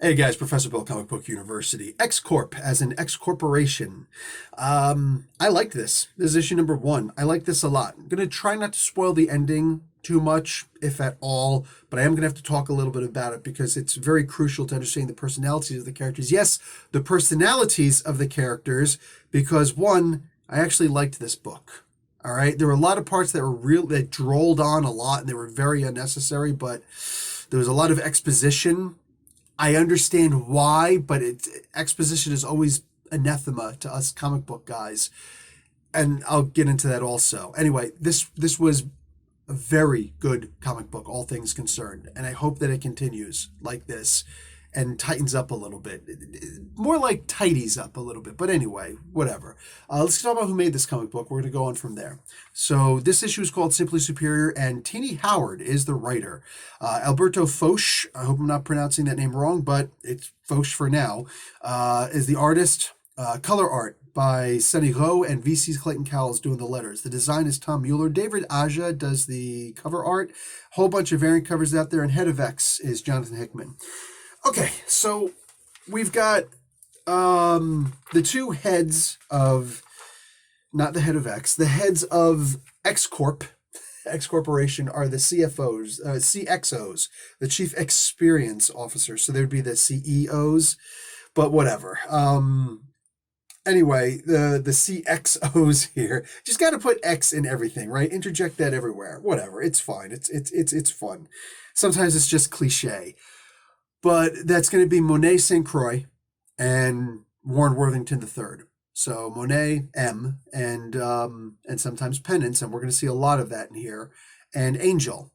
Hey guys, Professor Bill, Comic Book University. X-Corp as an X-Corporation. I like this. This is issue number one. I like this a lot. I'm going to try not to spoil the ending too much, if at all, but I am going to have to talk a little bit about it because it's very crucial to understanding the personalities of the characters. Yes, the personalities of the characters, because one, I actually liked this book. All right, there were a lot of parts that were real that drolled on a lot and they were very unnecessary, but there was a lot of exposition. I understand why, but exposition is always anathema to us comic book guys, and I'll get into that also. Anyway, this was a very good comic book, all things concerned, and I hope that it continues like this and tightens up a little bit. More like tidies up a little bit, but anyway, whatever. Let's talk about who made this comic book. We're going to go on from there. So this issue is called Simply Superior, and Teeny Howard is the writer. Alberto Foch, I hope I'm not pronouncing that name wrong, but it's Foch for now, is the artist. Color art by Sonny Rowe and VC's Clayton Cowles doing the letters. The design is Tom Mueller. David Aja does the cover art. Whole bunch of variant covers out there, and head of X is Jonathan Hickman. Okay, so we've got the two heads of, not the head of X, the heads of X-Corp, X Corporation are the CFOs, CXOs, the Chief Experience Officers. So they would be the CEOs, but whatever. Anyway, the CXOs here just got to put X in everything, right? Interject that everywhere. Whatever, it's fine. It's fun. Sometimes it's just cliche. But that's going to be Monet St. Croix and Warren Worthington III. So Monet M and sometimes Penance, and we're going to see a lot of that in here. And Angel,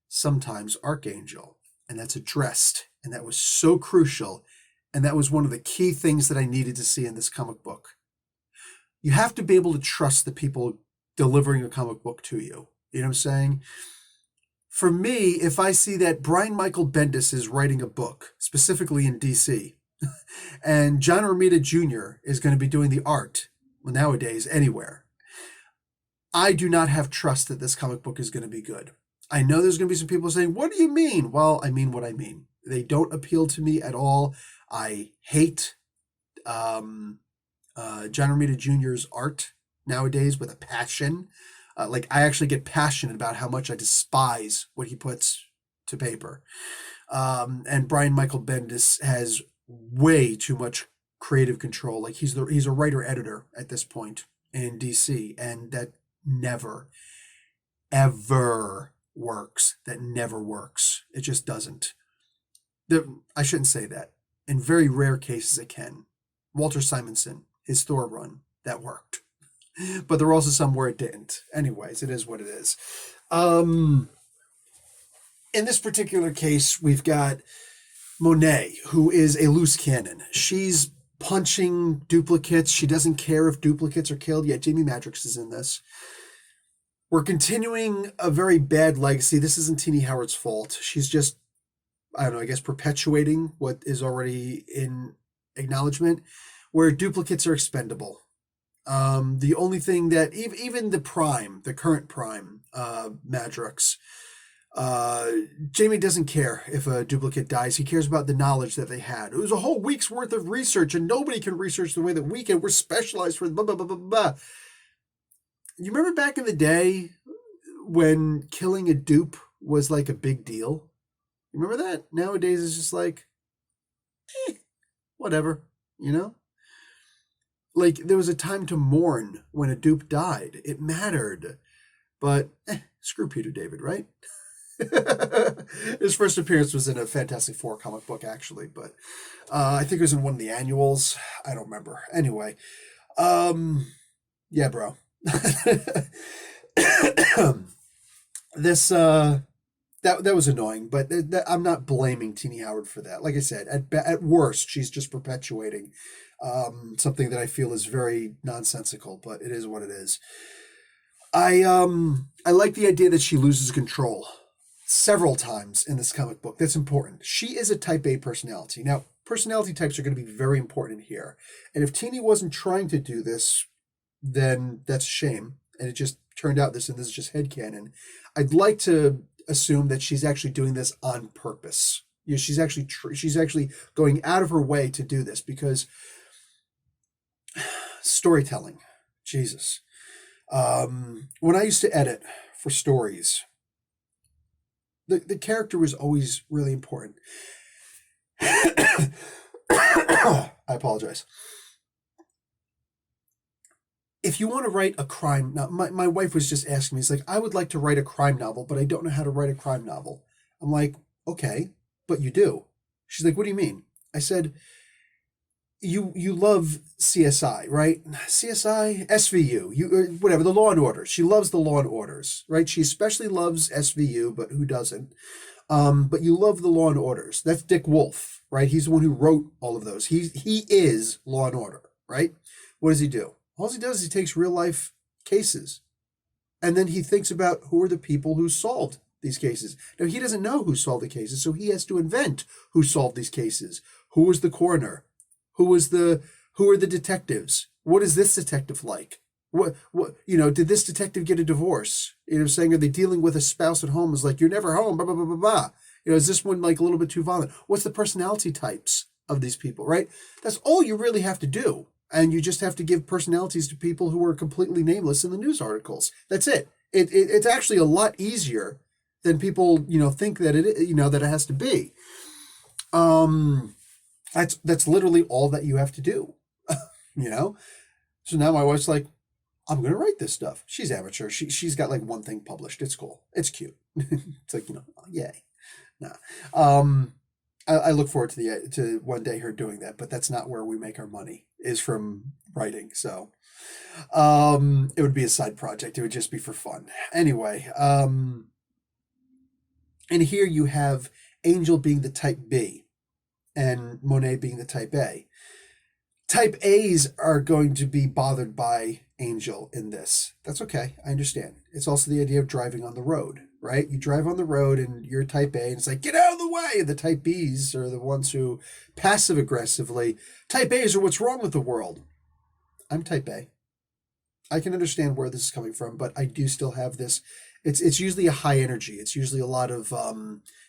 sometimes Archangel, and that's addressed, and that was so crucial, and that was one of the key things that I needed to see in this comic book. You have to be able to trust the people delivering a comic book to you. You know what I'm saying? For me, if I see that Brian Michael Bendis is writing a book, specifically in DC, and John Romita Jr. is going to be doing the art, well, nowadays, anywhere, I do not have trust that this comic book is going to be good. I know there's going to be some people saying, what do you mean? Well, I mean what I mean. They don't appeal to me at all. I hate John Romita Jr.'s art nowadays with a passion. Like, I actually get passionate about how much I despise what he puts to paper. And Brian Michael Bendis has way too much creative control. Like, he's a writer-editor at this point in DC, and that never, ever works. That never works. It just doesn't. I shouldn't say that. In very rare cases, it can. Walter Simonson, his Thor run, that worked. But there were also some where it didn't. Anyways, it is what it is. In this particular case, we've got Monet, who is a loose cannon. She's punching duplicates. She doesn't care if duplicates are killed. Yet Jamie Madrox is in this. We're continuing a very bad legacy. This isn't Teeny Howard's fault. She's just, I don't know, I guess perpetuating what is already in acknowledgement, where duplicates are expendable. The only thing that even the current Prime, Madrox, Jamie doesn't care if a duplicate dies. He cares about the knowledge that they had. It was a whole week's worth of research, and nobody can research the way that we can. We're specialized for blah, blah, blah, blah, blah. You remember back in the day when killing a dupe was like a big deal? You remember that? Nowadays it's just like, whatever, you know? Like, there was a time to mourn when a dupe died. It mattered. But, screw Peter David, right? His first appearance was in a Fantastic Four comic book, actually. But I think it was in one of the annuals. I don't remember. Anyway. Yeah, bro. This, that was annoying. But I'm not blaming Teeny Howard for that. Like I said, at worst, she's just perpetuating something that I feel is very nonsensical, but it is what it is. I like the idea that she loses control several times in this comic book. That's important. She is a type A personality. Now, personality types are going to be very important here. And if Teeny wasn't trying to do this, then that's a shame. And it just turned out this, and this is just headcanon. I'd like to assume that she's actually doing this on purpose. she's actually going out of her way to do this because storytelling, Jesus. When I used to edit for stories, the character was always really important. I apologize. If you want to write a crime now, my wife was just asking me, it's like, I would like to write a crime novel, but I don't know how to write a crime novel. I'm like, okay, but you do. She's like, what do you mean? I said, you love CSI, right? CSI, SVU, whatever, the Law and Order. She loves the Law and Orders, right? She especially loves SVU, but who doesn't? But you love the Law and Orders. That's Dick Wolf, right? He's the one who wrote all of those. He is Law and Order, right? What does he do? All he does is he takes real life cases, and then he thinks about who are the people who solved these cases. Now he doesn't know who solved the cases, so he has to invent who solved these cases. Who was the coroner? Who are the detectives? What is this detective like? What did this detective get a divorce? Saying, are they dealing with a spouse at home? Is like, you're never home, blah, blah, blah, blah, blah. Is this one like a little bit too violent? What's the personality types of these people, right? That's all you really have to do. And you just have to give personalities to people who are completely nameless in the news articles. That's it. It's actually a lot easier than people, think that that it has to be. That's literally all that you have to do. So now my wife's like, I'm going to write this stuff. She's amateur. She's got like one thing published. It's cool. It's cute. It's like, yay. Nah. I look forward to one day her doing that, but that's not where we make our money, is from writing. So it would be a side project. It would just be for fun. Anyway, and here you have Angel being the type B and Monet being the type A. Type A's are going to be bothered by Angel in this. That's okay. I understand. It's also the idea of driving on the road, right? You drive on the road and you're type A and it's like, get out of the way. And the type B's are the ones who passive aggressively, type A's are what's wrong with the world. I'm type A. I can understand where this is coming from, but I do still have this. It's usually a high energy. It's usually a lot of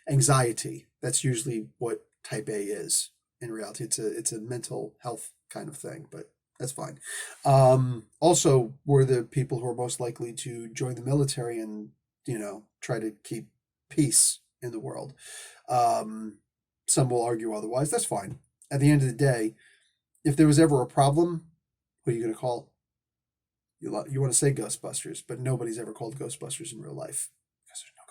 anxiety. That's usually what type A is. In reality, it's a mental health kind of thing, but that's fine. Also, we're the people who are most likely to join the military and, try to keep peace in the world. Some will argue otherwise. That's fine. At the end of the day, if there was ever a problem, what are you going to call? You want to say Ghostbusters, but nobody's ever called Ghostbusters in real life because there's no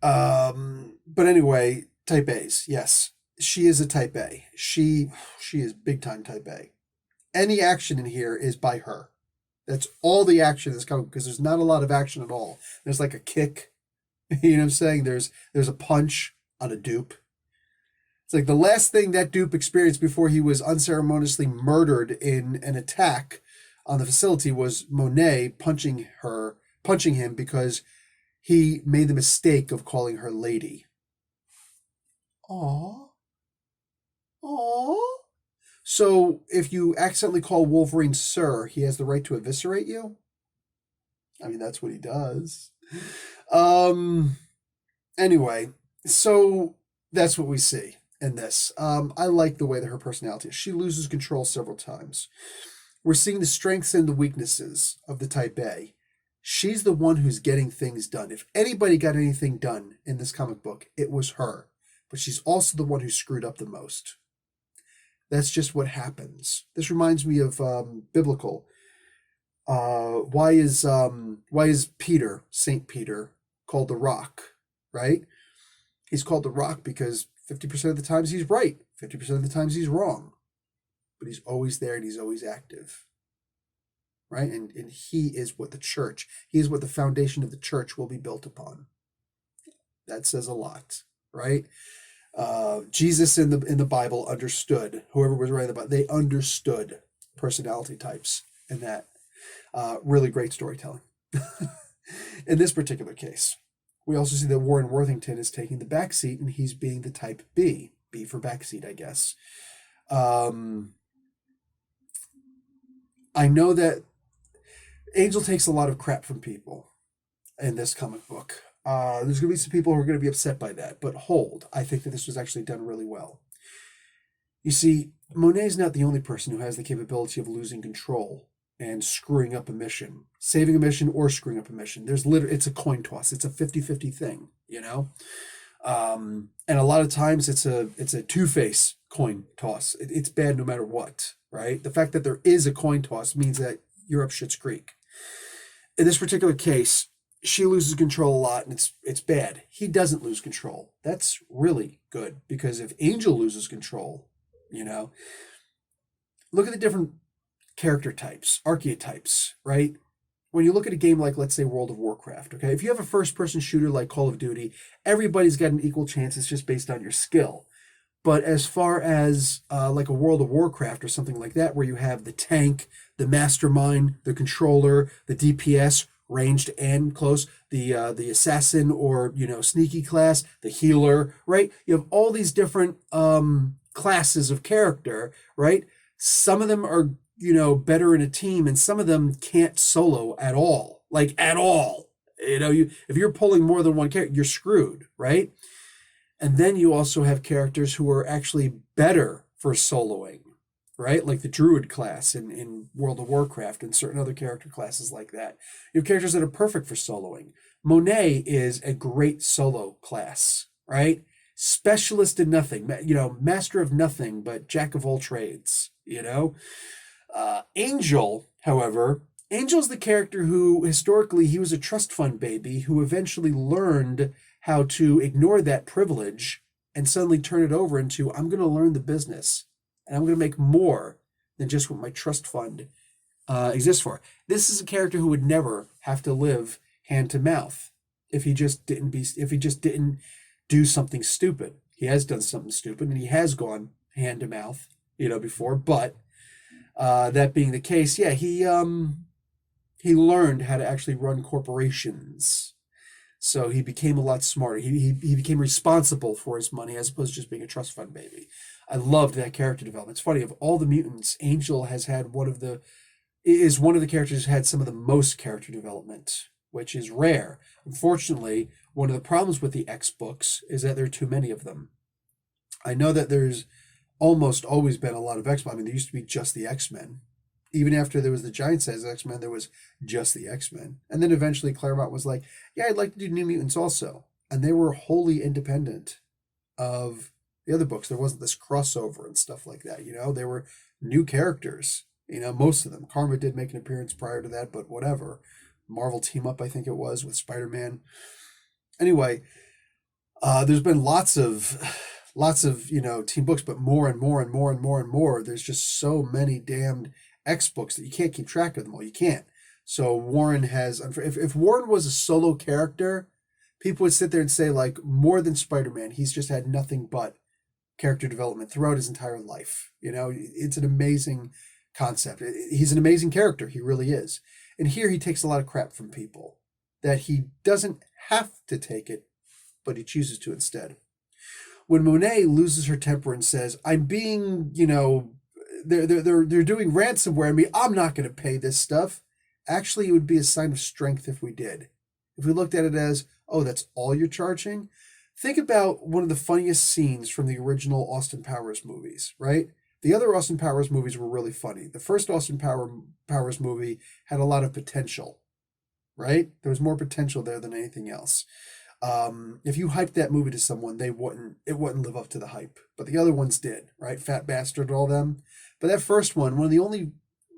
Ghostbusters. But anyway, type A's, yes. She is a type A. She is big time type A. Any action in here is by her. That's all the action that's coming, because there's not a lot of action at all. There's like a kick, you know what I'm saying? There's a punch on a dupe. It's like the last thing that dupe experienced before he was unceremoniously murdered in an attack on the facility was Monet punching him because he made the mistake of calling her lady. Aww. Aww. So if you accidentally call Wolverine sir, he has the right to eviscerate you? I mean, that's what he does. Anyway, so that's what we see in this. I like the way that her personality is. She loses control several times. We're seeing the strengths and the weaknesses of the type A. She's the one who's getting things done. If anybody got anything done in this comic book, it was her. But she's also the one who screwed up the most. That's just what happens. This reminds me of biblical. Why is Peter, Saint Peter, called the Rock, right? He's called the Rock because 50% of the times he's right, 50% of the times he's wrong. But he's always there and he's always active, right? And he is what he is what the foundation of the church will be built upon. That says a lot, right? Jesus in the Bible understood, whoever was writing the Bible, they understood personality types, and that really great storytelling. In this particular case, we also see that Warren Worthington is taking the back seat, and he's being the type B for backseat, I guess. I know that Angel takes a lot of crap from people in this comic book. There's going to be some people who are going to be upset by that, but hold. I think that this was actually done really well. You see, Monet's not the only person who has the capability of losing control and screwing up a mission, saving a mission or screwing up a mission. It's a coin toss. It's a 50-50 thing, you know? And a lot of times it's a two-face coin toss. It's bad no matter what, right? The fact that there is a coin toss means that you're up shit's creek. In this particular case, she loses control a lot, and it's bad. He doesn't lose control. That's really good, because if Angel loses control, you know, look at the different character types, archetypes, right? When you look at a game like, let's say, World of Warcraft, okay? If you have a first-person shooter like Call of Duty, everybody's got an equal chance. It's just based on your skill. But as far as like a World of Warcraft or something like that, where you have the tank, the mastermind, the controller, the DPS, ranged and close, the assassin or, you know, sneaky class, the healer, right? You have all these different classes of character, right? Some of them are, you know, better in a team, and some of them can't solo at all, like at all. You know, if you're pulling more than one character, you're screwed, right? And then you also have characters who are actually better for soloing, right? Like the Druid class in World of Warcraft and certain other character classes like that. You have characters that are perfect for soloing. Monet is a great solo class, right? Specialist in nothing, you know, master of nothing, but jack of all trades, you know? Angel, however, Angel's the character who, historically, he was a trust fund baby who eventually learned how to ignore that privilege and suddenly turn it over into, I'm going to learn the business, and I'm going to make more than just what my trust fund exists for. This is a character who would never have to live hand to mouth if he just didn't do something stupid. He has done something stupid, and he has gone hand to mouth, you know, before. But that being the case, yeah, he learned how to actually run corporations. So he became a lot smarter. He became responsible for his money as opposed to just being a trust fund baby. I loved that character development. It's funny, of all the mutants, Angel has had one of the characters who had some of the most character development, which is rare. Unfortunately, one of the problems with the X books is that there are too many of them. I know that there's almost always been a lot of X-Men. I mean, there used to be just the X-Men. Even after there was the giant size X-Men, there was just the X-Men. And then eventually Claremont was like, yeah, I'd like to do New Mutants also. And they were wholly independent of the other books. There wasn't this crossover and stuff like that, you know? They were new characters, you know, most of them. Karma did make an appearance prior to that, but whatever. Marvel Team Up, I think it was, with Spider-Man. Anyway, there's been lots of, you know, team books, but more and more and more and more and more. There's just so many damned X books that you can't keep track of them all. You can't. So Warren has, if Warren was a solo character, people would sit there and say, like, more than Spider-Man, he's just had nothing but character development throughout his entire life. You know, it's an amazing concept. He's an amazing character. He really is. And here he takes a lot of crap from people that he doesn't have to take it, but he chooses to instead. When Monet loses her temper and says, I'm being, you know, they're doing ransomware on me, I'm not going to pay this stuff. Actually, it would be a sign of strength if we did. If we looked at it as, oh, that's all you're charging? Think about one of the funniest scenes from the original Austin Powers movies, right? The other Austin Powers movies were really funny. The first Austin Powers movie had a lot of potential, right? There was more potential there than anything else. If you hyped that movie to someone, it wouldn't live up to the hype. But the other ones did, right? Fat Bastard, all them. But that first one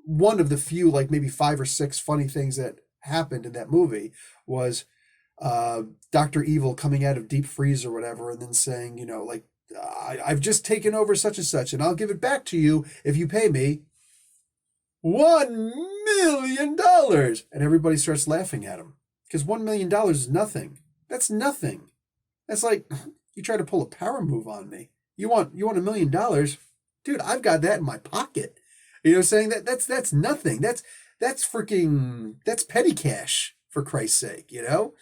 one of the few, like maybe 5 or 6 funny things that happened in that movie was Dr. Evil coming out of deep freeze or whatever, and then saying, you know, like, I've just taken over such and such, and I'll give it back to you if you pay me $1 million. And everybody starts laughing at him because $1 million is nothing. That's nothing. That's like, you try to pull a power move on me. You want $1 million? Dude, I've got that in my pocket. You know what I'm saying? That's nothing. That's petty cash, for Christ's sake, you know?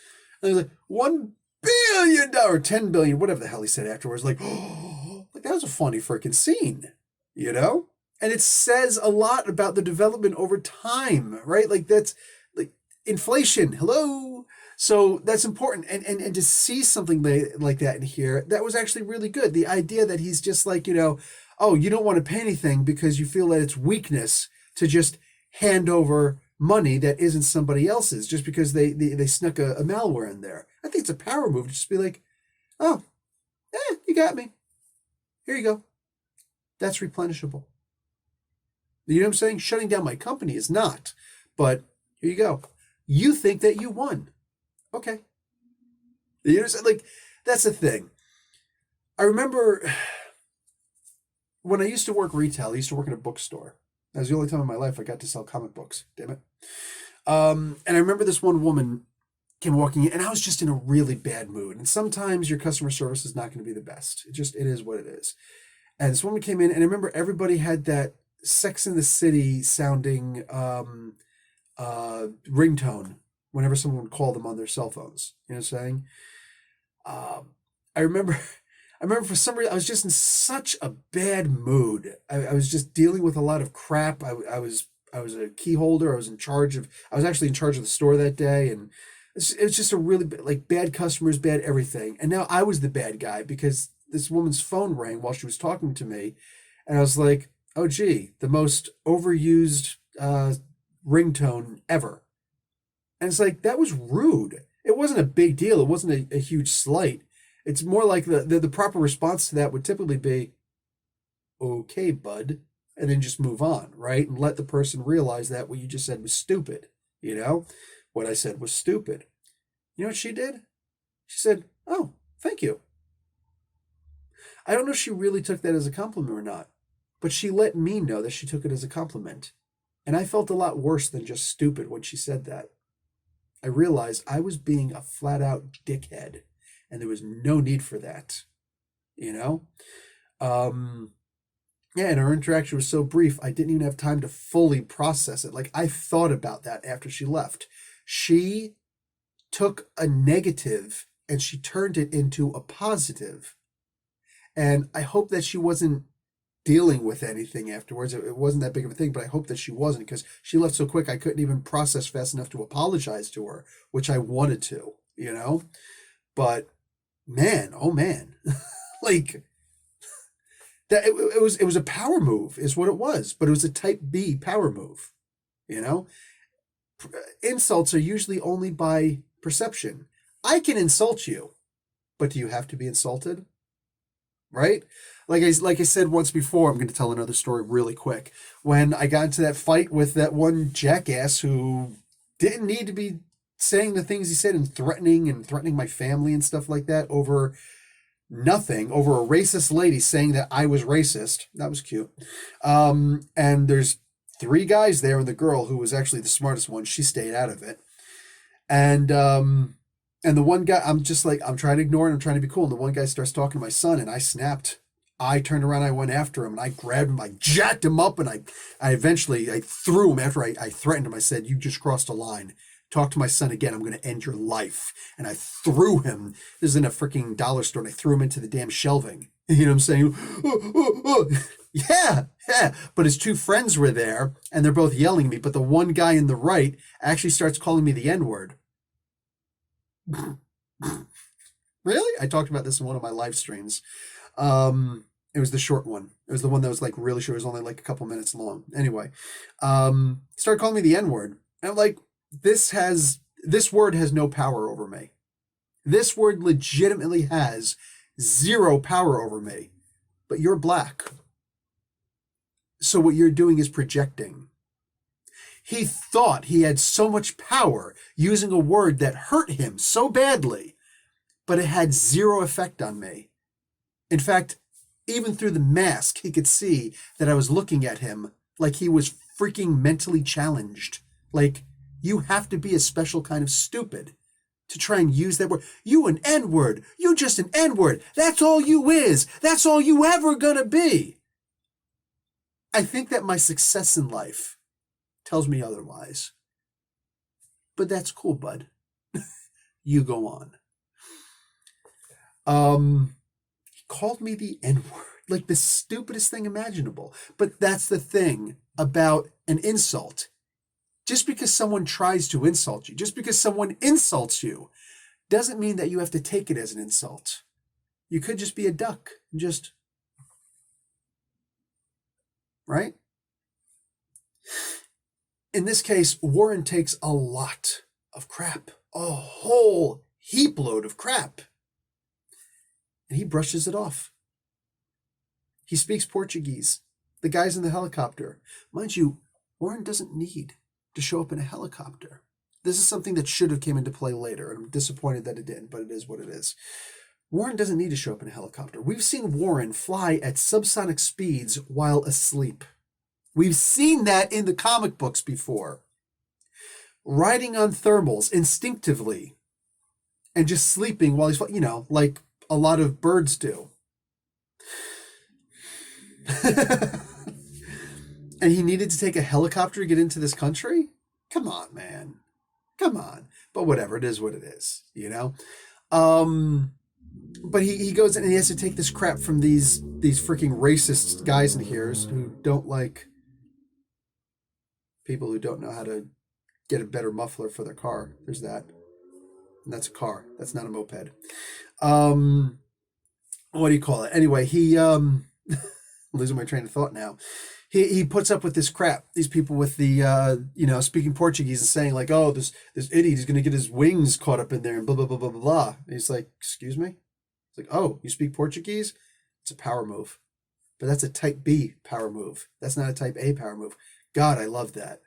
And there's like, $1 billion, $10 billion, whatever the hell he said afterwards. Like, oh, like that was a funny freaking scene, you know? And it says a lot about the development over time, right? Like, that's like inflation. Hello. So that's important. And to see something like that in here, that was actually really good. The idea that he's just like, oh, you don't want to pay anything because you feel that it's weakness to just hand over money that isn't somebody else's just because they snuck a malware in there. I think it's a power move to just be like, oh, you got me. Here you go. That's replenishable. You know what I'm saying? Shutting down my company is not. But here you go. You think that you won. Okay. You know, like, that's the thing. I remember when I used to work retail, I used to work in a bookstore. That was the only time in my life I got to sell comic books. Damn it. And I remember this one woman came walking in, and I was just in a really bad mood. And sometimes your customer service is not going to be the best. It is what it is. And this woman came in, and I remember everybody had that Sex in the City sounding ringtone whenever someone would call them on their cell phones. You know what I'm saying? I remember for some reason I was just in such a bad mood. I was just dealing with a lot of crap. I was a key holder. I was actually in charge of the store that day, and it was just a really like bad customers, bad everything. And now I was the bad guy because this woman's phone rang while she was talking to me, and I was like, oh gee, the most overused ringtone ever. And it's like, that was rude. It wasn't a big deal. It wasn't a huge slight. It's more like the proper response to that would typically be, okay, bud, and then just move on, right? And let the person realize that what you just said was stupid. What I said was stupid. You know what she did? She said, oh, thank you. I don't know if she really took that as a compliment or not, but she let me know that she took it as a compliment. And I felt a lot worse than just stupid when she said that. I realized I was being a flat out dickhead, and there was no need for that. You know? Yeah, and our interaction was so brief, I didn't even have time to fully process it. Like, I thought about that after she left. She took a negative and she turned it into a positive. And I hope that she wasn't dealing with anything afterwards. It wasn't that big of a thing, but I hope that she wasn't, because she left so quick I couldn't even process fast enough to apologize to her, which I wanted to, But man, oh man, like that it was a power move is what it was, but it was a type B power move, Insults are usually only by perception. I can insult you, but do you have to be insulted? Right? Like I said once before, I'm going to tell another story really quick. When I got into that fight with that one jackass who didn't need to be saying the things he said and threatening my family and stuff like that over nothing, over a racist lady saying that I was racist. That was cute. And there's 3 guys there, and the girl, who was actually the smartest one, she stayed out of it. And the one guy, I'm trying to ignore it, I'm trying to be cool. And the one guy starts talking to my son, and I snapped. I turned around, I went after him, and I grabbed him, I jacked him up, and I eventually threw him after I threatened him. I said, you just crossed a line. Talk to my son again, I'm going to end your life. And I threw him. This is in a freaking dollar store, and I threw him into the damn shelving. You know what I'm saying? Yeah. But his 2 friends were there, and they're both yelling at me. But the one guy in the right actually starts calling me the N-word. Really? I talked about this in one of my live streams. It was the short one. It was the one that was like really short. It was only like a couple minutes long. Anyway, started calling me the N-word. And I'm like, this word has no power over me. This word legitimately has 0 power over me. But you're black. So what you're doing is projecting. He thought he had so much power using a word that hurt him so badly, but it had 0 effect on me. In fact, even through the mask, he could see that I was looking at him like he was freaking mentally challenged. Like, you have to be a special kind of stupid to try and use that word. You an N-word. You just an N-word. That's all you is. That's all you ever gonna be. I think that my success in life tells me otherwise. But that's cool, bud. You go on. He called me the N-word, like the stupidest thing imaginable. But that's the thing about an insult. Just because someone tries to insult you, just because someone insults you, doesn't mean that you have to take it as an insult. You could just be a duck and just, right? In this case, Warren takes a lot of crap, a whole heap load of crap, and he brushes it off. He speaks Portuguese. The guy's in the helicopter. Mind you, Warren doesn't need to show up in a helicopter. This is something that should have came into play later, and I'm disappointed that it didn't, but it is what it is. Warren doesn't need to show up in a helicopter. We've seen Warren fly at subsonic speeds while asleep. We've seen that in the comic books before. Riding on thermals instinctively and just sleeping while he's, like a lot of birds do. And he needed to take a helicopter to get into this country? Come on, man. Come on. But whatever, it is what it is, But he goes in and he has to take this crap from these freaking racist guys in here who don't like people who don't know how to get a better muffler for their car. There's that. And that's a car. That's not a moped. What do you call it? Anyway, he losing my train of thought now. He puts up with this crap. These people with the speaking Portuguese and saying like, oh, this idiot is gonna get his wings caught up in there and blah blah blah blah blah blah. And he's like, excuse me? It's like, oh, you speak Portuguese? It's a power move. But that's a type B power move. That's not a type A power move. God, I love that.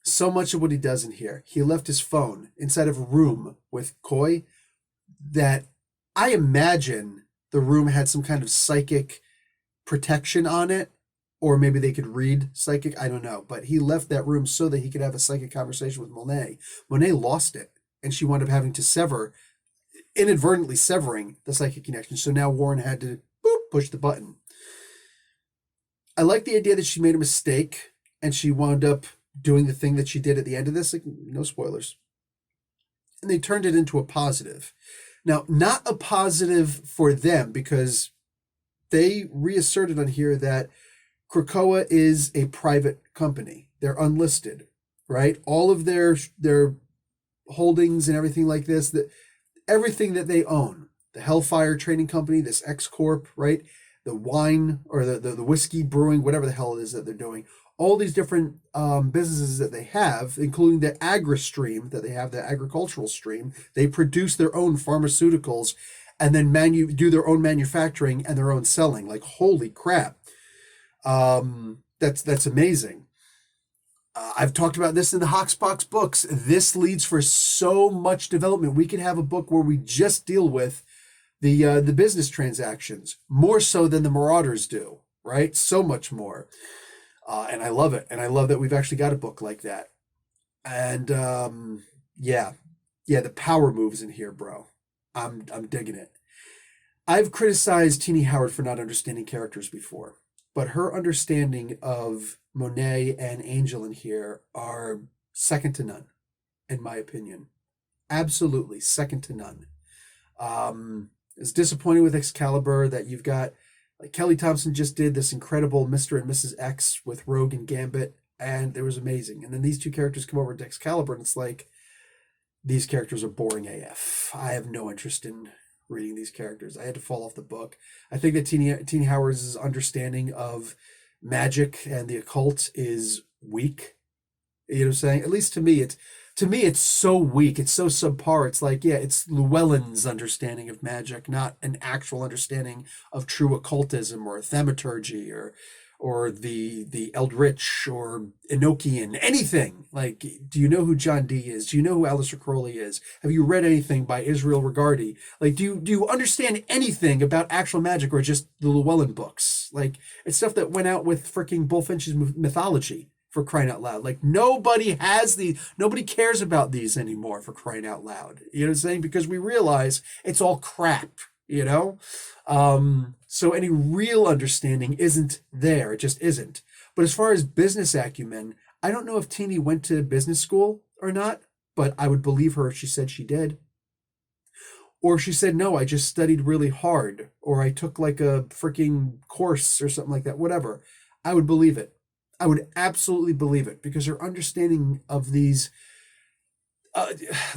So much of what he does in here. He left his phone inside of a room with Koi that I imagine the room had some kind of psychic protection on it, or maybe they could read psychic. I don't know. But he left that room so that he could have a psychic conversation with Monet. Monet lost it, and she wound up having to inadvertently severing the psychic connection. So now Warren had to push the button. I like the idea that she made a mistake and she wound up doing the thing that she did at the end of this. Like, no spoilers. And they turned it into a positive. Now, not a positive for them because they reasserted on here that Krakoa is a private company. They're unlisted, right? All of their holdings and everything like this, everything that they own, the Hellfire Trading Company, this X-Corp, right? The wine or the whiskey brewing, whatever the hell it is that they're doing, all these different businesses that they have, including the agri-stream that they have, the agricultural stream, they produce their own pharmaceuticals and then do their own manufacturing and their own selling. Like, holy crap. That's amazing. I've talked about this in the Hoxpox books. This leads for so much development. We could have a book where we just deal with the business transactions, more so than the Marauders do, right? So much more. And I love it. And I love that we've actually got a book like that. And the power moves in here, bro. I'm digging it. I've criticized Teenie Howard for not understanding characters before, but her understanding of Monet and Angel in here are second to none, in my opinion. Absolutely second to none. It's disappointing with Excalibur that you've got, like, Kelly Thompson just did this incredible Mr. and Mrs. X with Rogue and Gambit, and it was amazing. And then these two characters come over to Excalibur, and it's like, these characters are boring AF. I have no interest in reading these characters. I had to fall off the book. I think that Teenie Howard's understanding of magic and the occult is weak. You know what I'm saying? At least to me, it's so weak. It's so subpar. It's like, yeah, it's Llewellyn's understanding of magic, not an actual understanding of true occultism or thaumaturgy or the Eldritch or Enochian, anything. Like, do you know who John Dee is? Do you know who Aleister Crowley is? Have you read anything by Israel Regardie? Like, do you understand anything about actual magic or just the Llewellyn books? Like, it's stuff that went out with freaking Bullfinch's mythology, for crying out loud. Like, nobody cares about these anymore, for crying out loud. You know what I'm saying? Because we realize it's all crap, So any real understanding isn't there. It just isn't. But as far as business acumen, I don't know if Teenie went to business school or not, but I would believe her if she said she did. Or if she said, no, I just studied really hard, or I took like a freaking course or something like that, whatever. I would believe it. I would absolutely believe it because her understanding of these,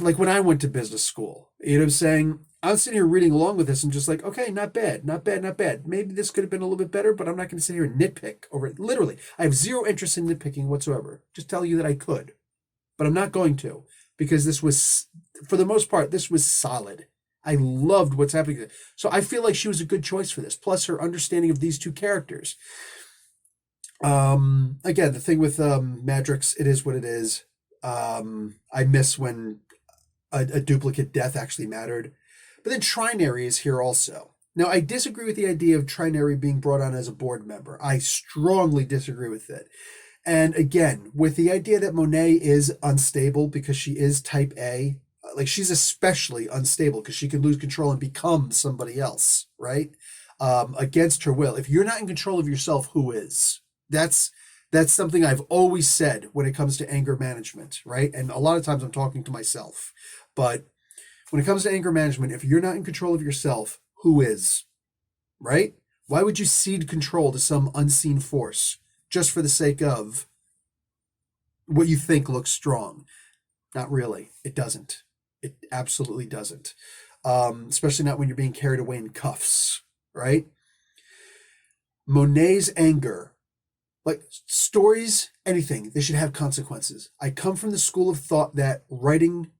like when I went to business school, you know what I'm saying? I'm sitting here reading along with this and just like, okay, not bad, not bad, not bad. Maybe this could have been a little bit better, but I'm not going to sit here and nitpick over it. Literally, I have zero interest in nitpicking whatsoever. Just tell you that I could, but I'm not going to because this was, for the most part, this was solid. I loved what's happening. So I feel like she was a good choice for this. Plus her understanding of these two characters. Again, the thing with Madrix, it is what it is. I miss when a duplicate death actually mattered. But then Trinary is here also. Now, I disagree with the idea of Trinary being brought on as a board member. I strongly disagree with it. And again, with the idea that Monet is unstable because she is type A, like she's especially unstable because she can lose control and become somebody else, right? Against her will. If you're not in control of yourself, who is? That's something I've always said when it comes to anger management, right? And a lot of times I'm talking to myself. But when it comes to anger management, if you're not in control of yourself, who is? Right? Why would you cede control to some unseen force just for the sake of what you think looks strong? Not really. It doesn't. It absolutely doesn't. Especially not when you're being carried away in cuffs, right? Monet's anger, like stories, anything, they should have consequences. I come from the school of thought that writing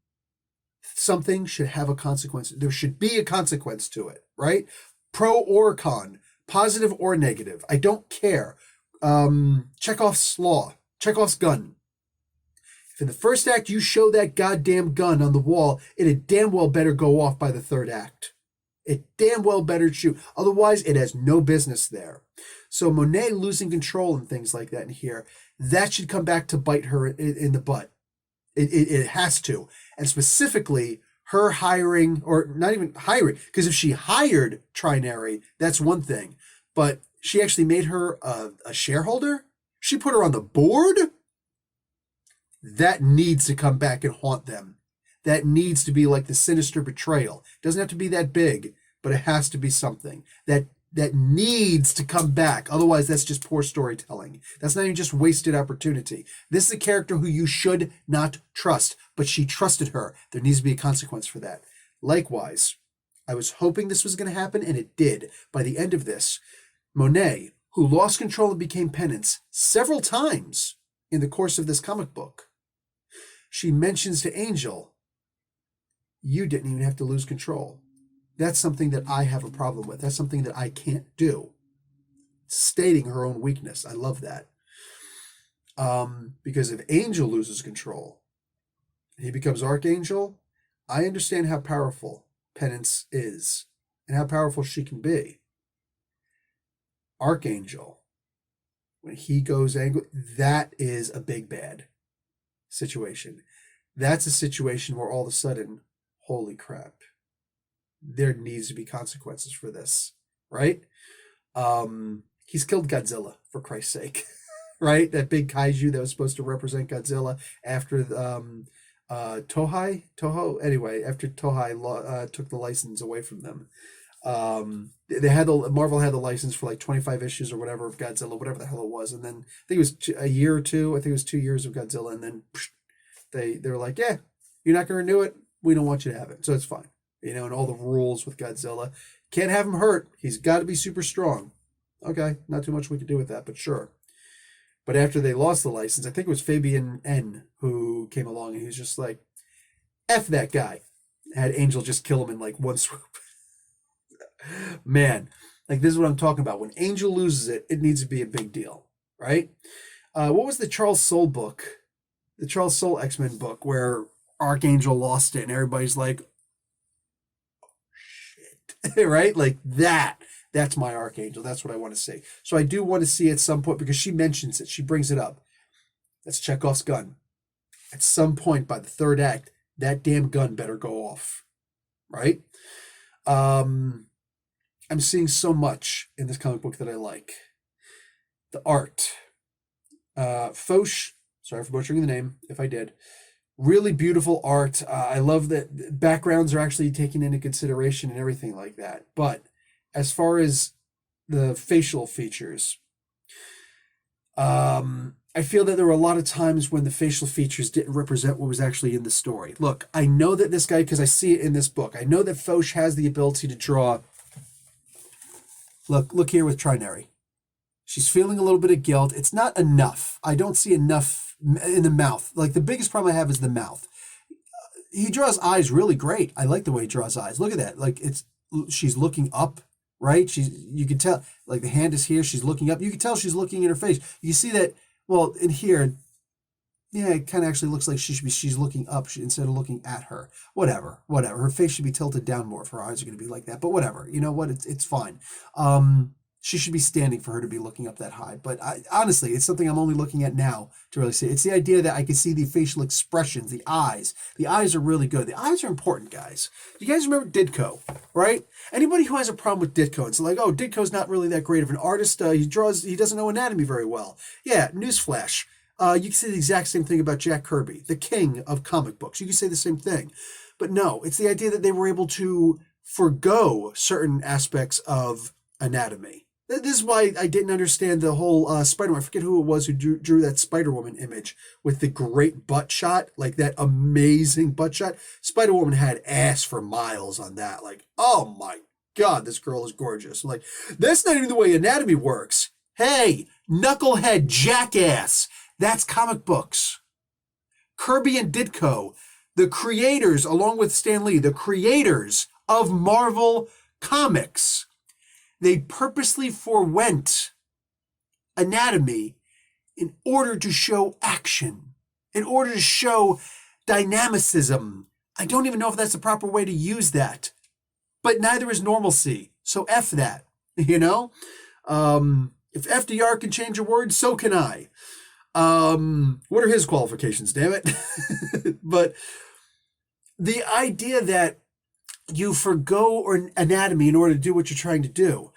something should have a consequence. There should be a consequence to it, right? Pro or con, positive or negative. I don't care. Chekhov's law, Chekhov's gun. If in the first act you show that goddamn gun on the wall, it had damn well better go off by the third act. It damn well better shoot. Otherwise, it has no business there. So Monet losing control and things like that in here, that should come back to bite her in the butt. It has to. And specifically, her hiring, or not even hiring, because if she hired Trinary, that's one thing. But she actually made her a shareholder? She put her on the board? That needs to come back and haunt them. That needs to be like the sinister betrayal. It doesn't have to be that big, but it has to be something. That needs to come back. Otherwise, that's just poor storytelling. That's not even just wasted opportunity. This is a character who you should not trust, but she trusted her. There needs to be a consequence for that. Likewise, I was hoping this was going to happen, and it did. By the end of this, Monet, who lost control and became Penance several times in the course of this comic book, she mentions to Angel, you didn't even have to lose control. That's something that I have a problem with. That's something that I can't do. Stating her own weakness. I love that. Because if Angel loses control, and he becomes Archangel, I understand how powerful Penance is and how powerful she can be. Archangel, when he goes angry, that is a big bad situation. That's a situation where all of a sudden, holy crap, there needs to be consequences for this, right? He's killed Godzilla, for Christ's sake, right? That big kaiju that was supposed to represent Godzilla after Toho. Anyway, after Tohei took the license away from them, Marvel had the license for like 25 issues or whatever of Godzilla, whatever the hell it was, and then I think it was a year or two. I think it was 2 years of Godzilla, and then they were like, yeah, you're not going to renew it. We don't want you to have it, so it's fine. You know, and all the rules with Godzilla. Can't have him hurt. He's got to be super strong. Okay, not too much we could do with that, but sure. But after they lost the license, I think it was Fabian N. who came along and he was just like, F that guy. Had Angel just kill him in like one swoop. Man, like this is what I'm talking about. When Angel loses it, it needs to be a big deal, right? What was the Charles Soule book? The Charles Soule X-Men book where Archangel lost it and everybody's like, right? Like that's my Archangel. That's what I want to see. So I do want to see at some point, because she mentions it, she brings it up. That's Chekhov's gun. At some point by the third act, that damn gun better go off, right? I'm seeing so much in this comic book that I like. The art. Foch, sorry for butchering the name, if I did. Really beautiful art. I love that backgrounds are actually taken into consideration and everything like that. But as far as the facial features, I feel that there were a lot of times when the facial features didn't represent what was actually in the story. Look, I know that this guy, because I see it in this book, I know that Foch has the ability to draw. Look here with Trinary. She's feeling a little bit of guilt. It's not enough. I don't see enough in the mouth. Like, the biggest problem I have is the mouth. He draws eyes really great. I like the way he draws eyes. Look at that. Like, she's looking up, right? You can tell, like, the hand is here. She's looking up. You can tell she's looking in her face. You see that, well, in here, yeah, it kind of actually looks like she's looking up instead of looking at her. Whatever. Her face should be tilted down more if her eyes are going to be like that. But whatever. You know what? It's fine. She should be standing for her to be looking up that high. But honestly, it's something I'm only looking at now to really see. It's the idea that I can see the facial expressions, the eyes. The eyes are really good. The eyes are important, guys. You guys remember Ditko, right? Anybody who has a problem with Ditko, it's like, oh, Ditko's not really that great of an artist. He doesn't know anatomy very well. Yeah, newsflash. You can say the exact same thing about Jack Kirby, the king of comic books. You can say the same thing. But no, it's the idea that they were able to forgo certain aspects of anatomy. This is why I didn't understand the whole Spider-Man. I forget who it was who drew that Spider-Woman image with the great butt shot, like that amazing butt shot. Spider-Woman had ass for miles on that. Like, oh my God, this girl is gorgeous. I'm like, that's not even the way anatomy works. Hey, knucklehead jackass. That's comic books. Kirby and Ditko, the creators, along with Stan Lee, the creators of Marvel Comics, they purposely forewent anatomy in order to show action, in order to show dynamicism. I don't even know if that's the proper way to use that, but neither is normalcy. So F that, you know? If FDR can change a word, so can I. What are his qualifications, damn it? But the idea that you forgo anatomy in order to do what you're trying to do.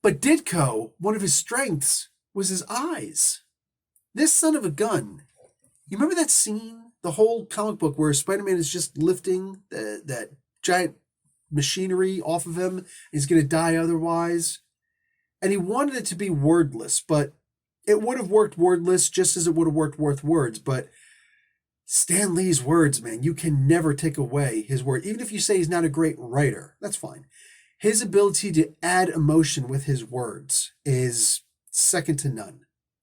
But Ditko, one of his strengths was his eyes. This son of a gun. You remember that scene, the whole comic book where Spider-Man is just lifting that giant machinery off of him. He's going to die otherwise. And he wanted it to be wordless, but it would have worked wordless just as it would have worked with words. But Stan Lee's words, man, you can never take away his word. Even if you say he's not a great writer, that's fine. His ability to add emotion with his words is second to none.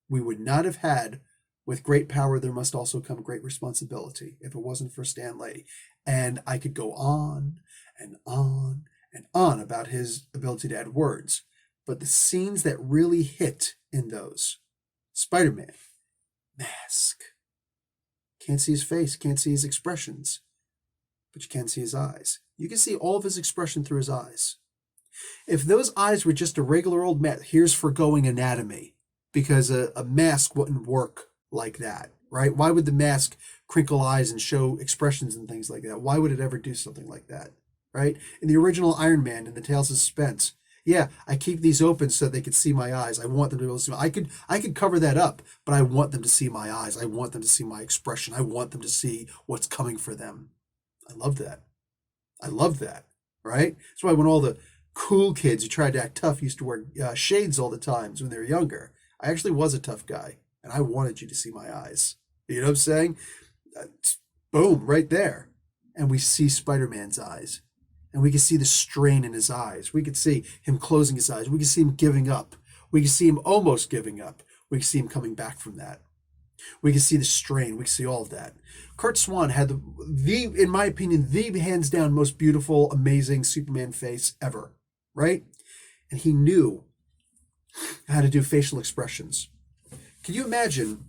We would not have had, with great power, there must also come great responsibility if it wasn't for Stan Lee. And I could go on and on and on about his ability to add words. But the scenes that really hit in those, Spider-Man, mask. Can't see his face, can't see his expressions, but you can see his eyes. You can see all of his expression through his eyes. If those eyes were just a regular old mask, here's forgoing anatomy, because a mask wouldn't work like that, right? Why would the mask crinkle eyes and show expressions and things like that? Why would it ever do something like that, right? In the original Iron Man, in the Tales of Suspense, yeah, I keep these open so they could see my eyes. I want them to be able to see. I could cover that up, but I want them to see my eyes. I want them to see my expression. I want them to see what's coming for them. I love that. I love that, right? That's why when all the cool kids who tried to act tough used to wear shades all the times when they were younger. I actually was a tough guy, and I wanted you to see my eyes. You know what I'm saying? Boom, right there. And we see Spider-Man's eyes. And we can see the strain in his eyes. We could see him closing his eyes. We can see him giving up. We can see him almost giving up. We can see him coming back from that. We can see the strain. We can see all of that. Kurt Swan had in my opinion, the hands down most beautiful, amazing Superman face ever, right? And he knew how to do facial expressions. Can you imagine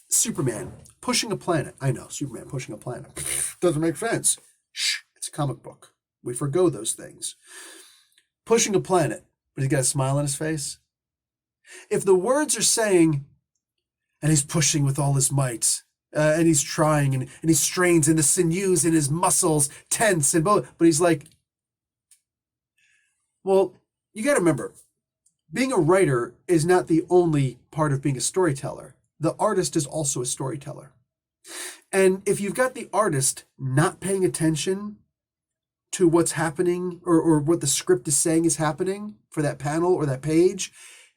Superman pushing a planet? I know, Superman pushing a planet. Doesn't make sense. Shh, it's a comic book. We forgo those things. Pushing a planet, but he's got a smile on his face. If the words are saying, and he's pushing with all his might, and he's trying, and he strains, and the sinews in his muscles tense, but he's like, well, you got to remember, being a writer is not the only part of being a storyteller. The artist is also a storyteller. And if you've got the artist not paying attention to what's happening or what the script is saying is happening for that panel or that page,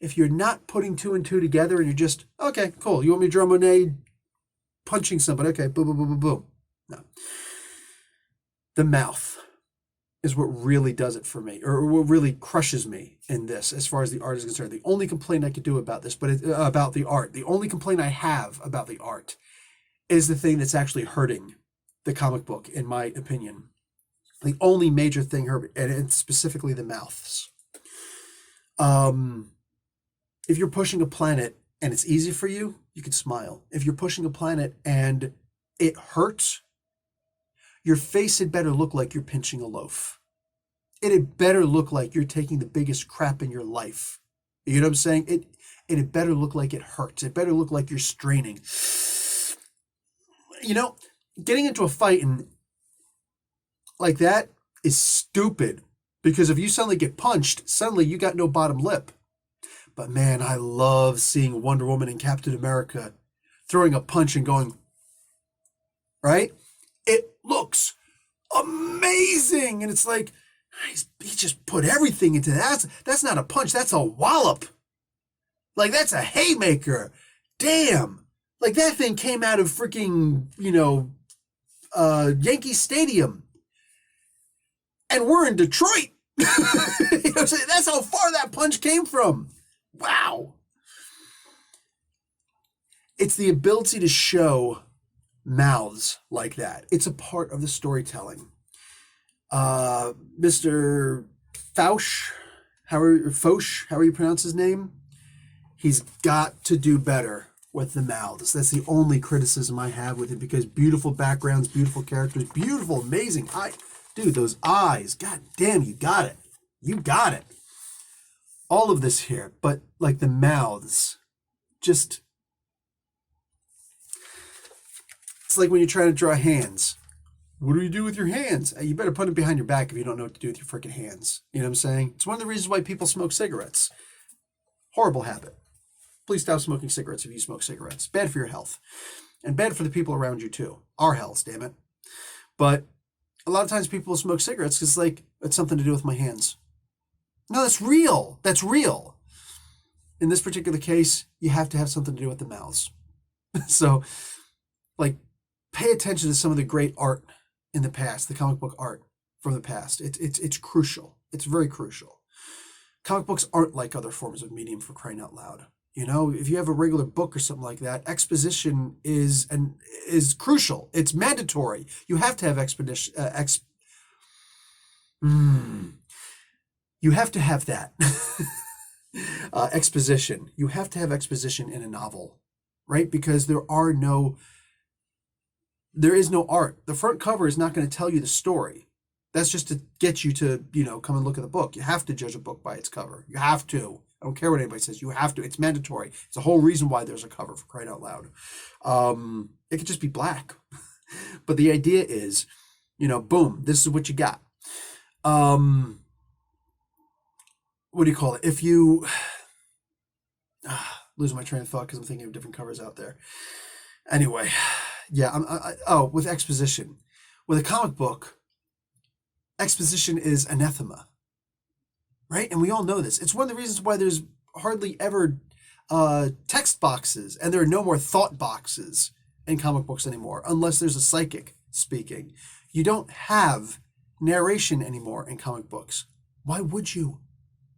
if you're not putting two and two together and you're just, okay, cool, you want me to draw Monet punching somebody, okay, boom, boom, boom, boom, boom. No. The mouth is what really does it for me, or what really crushes me in this, as far as the art is concerned. The only complaint I could do about this, about the art, the only complaint I have about the art is the thing that's actually hurting the comic book, in my opinion. The only major thing hurt, and it's specifically the mouths. If you're pushing a planet and it's easy for you, you can smile. If you're pushing a planet and it hurts, your face had better look like you're pinching a loaf. It had better look like you're taking the biggest crap in your life. You know what I'm saying? It had better look like it hurts. It better look like you're straining. You know, getting into a fight and like that is stupid, because if you suddenly get punched, suddenly you got no bottom lip. But man, I love seeing Wonder Woman and Captain America throwing a punch and going, right? It looks amazing. And it's like, he just put everything into that. That's not a punch, that's a wallop. Like, that's a haymaker. Damn. Like, that thing came out of freaking, Yankee Stadium. And we're in Detroit. You know what I'm saying? That's how far that punch came from. Wow. It's the ability to show mouths like that. It's a part of the storytelling. Mr. Fausch, Foch, how do you pronounce his name? He's got to do better with the mouths. That's the only criticism I have with it, because beautiful backgrounds, beautiful characters, beautiful, amazing eyes. Dude, those eyes, god damn, you got it. You got it. All of this here, but like the mouths, just, it's like when you're trying to draw hands. What do you do with your hands? You better put it behind your back if you don't know what to do with your freaking hands. You know what I'm saying? It's one of the reasons why people smoke cigarettes. Horrible habit. Please stop smoking cigarettes if you smoke cigarettes. Bad for your health. And bad for the people around you too. Our health, damn it. But a lot of times people smoke cigarettes because it's something to do with my hands. No, that's real. That's real. In this particular case, you have to have something to do with the mouths. So, pay attention to some of the great art in the past, the comic book art from the past. It's crucial. It's very crucial. Comic books aren't like other forms of medium, for crying out loud. If you have a regular book or something like that, exposition is crucial. It's mandatory. You have to have You have to have that. Exposition. You have to have exposition in a novel, right? Because there is no art. The front cover is not going to tell you the story. That's just to get you to, come and look at the book. You have to judge a book by its cover. You have to. I don't care what anybody says. You have to. It's mandatory. It's the whole reason why there's a cover, for crying out loud. It could just be black. But the idea is, boom, this is what you got. What do you call it? If you... losing my train of thought because I'm thinking of different covers out there. Anyway, yeah. With exposition. With a comic book, exposition is anathema. Right? And we all know this. It's one of the reasons why there's hardly ever text boxes, and there are no more thought boxes in comic books anymore, unless there's a psychic speaking. You don't have narration anymore in comic books. Why would you?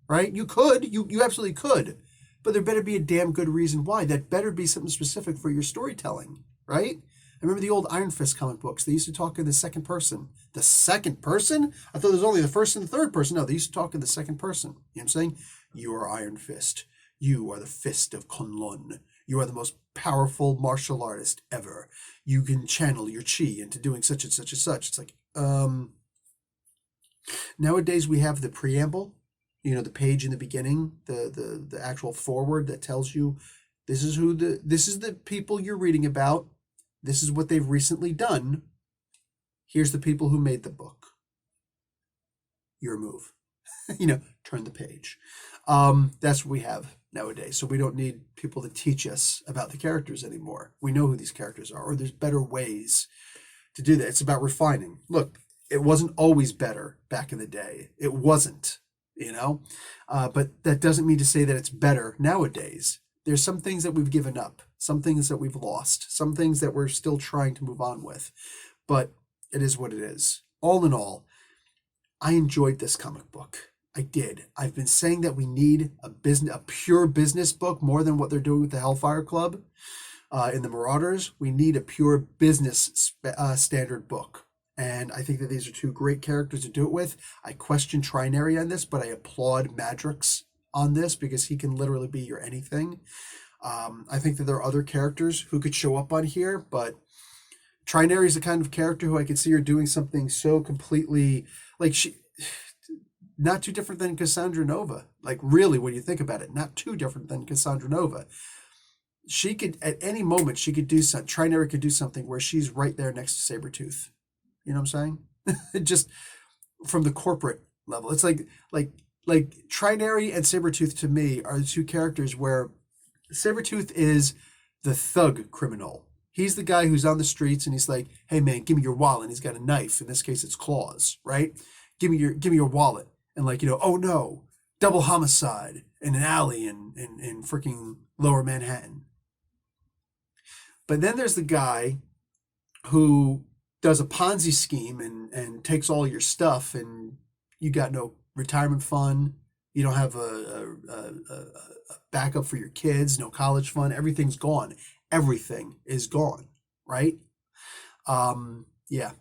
Right? You could. You absolutely could. But there better be a damn good reason why. That better be something specific for your storytelling. Right? I remember the old Iron Fist comic books. They used to talk in the second person. The second person? I thought there was only the first and the third person. No, they used to talk in the second person. You know what I'm saying? You are Iron Fist. You are the fist of Kunlun. You are the most powerful martial artist ever. You can channel your chi into doing such and such and such. It's like, nowadays we have the preamble, the page in the beginning, the actual foreword that tells you this is the people you're reading about. This is what they've recently done. Here's the people who made the book. Your move. Turn the page. That's what we have nowadays. So we don't need people to teach us about the characters anymore. We know who these characters are, or there's better ways to do that. It's about refining. Look, it wasn't always better back in the day. It wasn't. you know? But that doesn't mean to say that it's better nowadays. There's some things that we've given up, some things that we've lost, some things that we're still trying to move on with. But it is what it is. All in all, I enjoyed this comic book. I did. I've been saying that we need a pure business book more than what they're doing with the Hellfire Club in the Marauders. We need a pure business standard book. And I think that these are two great characters to do it with. I question Trinary on this, but I applaud Madrix on this because he can literally be your anything. I think that there are other characters who could show up on here, but Trinary is the kind of character who I could see her doing something so completely, like, she, not too different than Cassandra Nova. Like, really, when you think about it, not too different than Cassandra Nova. She could, at any moment, she could do something, Trinary could do something where she's right there next to Sabretooth. You know what I'm saying? Just from the corporate level. It's like Trinary and Sabretooth to me are the two characters where Sabretooth is the thug criminal. He's the guy who's on the streets and he's like, hey man, give me your wallet. And he's got a knife. In this case, it's claws, right? Give me your wallet. And like, oh no, double homicide in an alley in freaking Lower Manhattan. But then there's the guy who does a Ponzi scheme and takes all your stuff, and you got no retirement fund. You don't have a backup for your kids, no college fund. Everything's gone. Everything is gone, right? Yeah.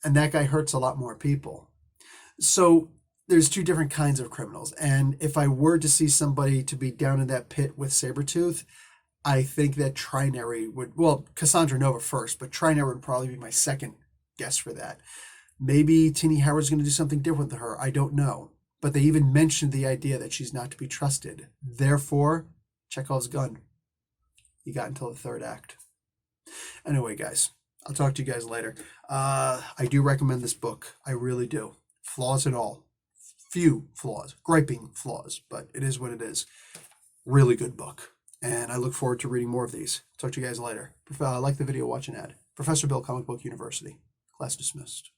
And that guy hurts a lot more people. So there's two different kinds of criminals. And if I were to see somebody to be down in that pit with Sabretooth, I think that Trinary would, well, Cassandra Nova first, but Trinary would probably be my second guess for that. Maybe Tini Howard's going to do something different to her. I don't know. But they even mentioned the idea that she's not to be trusted. Therefore, Chekhov's gun. You got until the third act. Anyway, guys, I'll talk to you guys later. I do recommend this book. I really do. Flaws and all. Few flaws. Griping flaws. But it is what it is. Really good book. And I look forward to reading more of these. Talk to you guys later. Like the video, watch an ad. Professor Bill, Comic Book University. Class dismissed.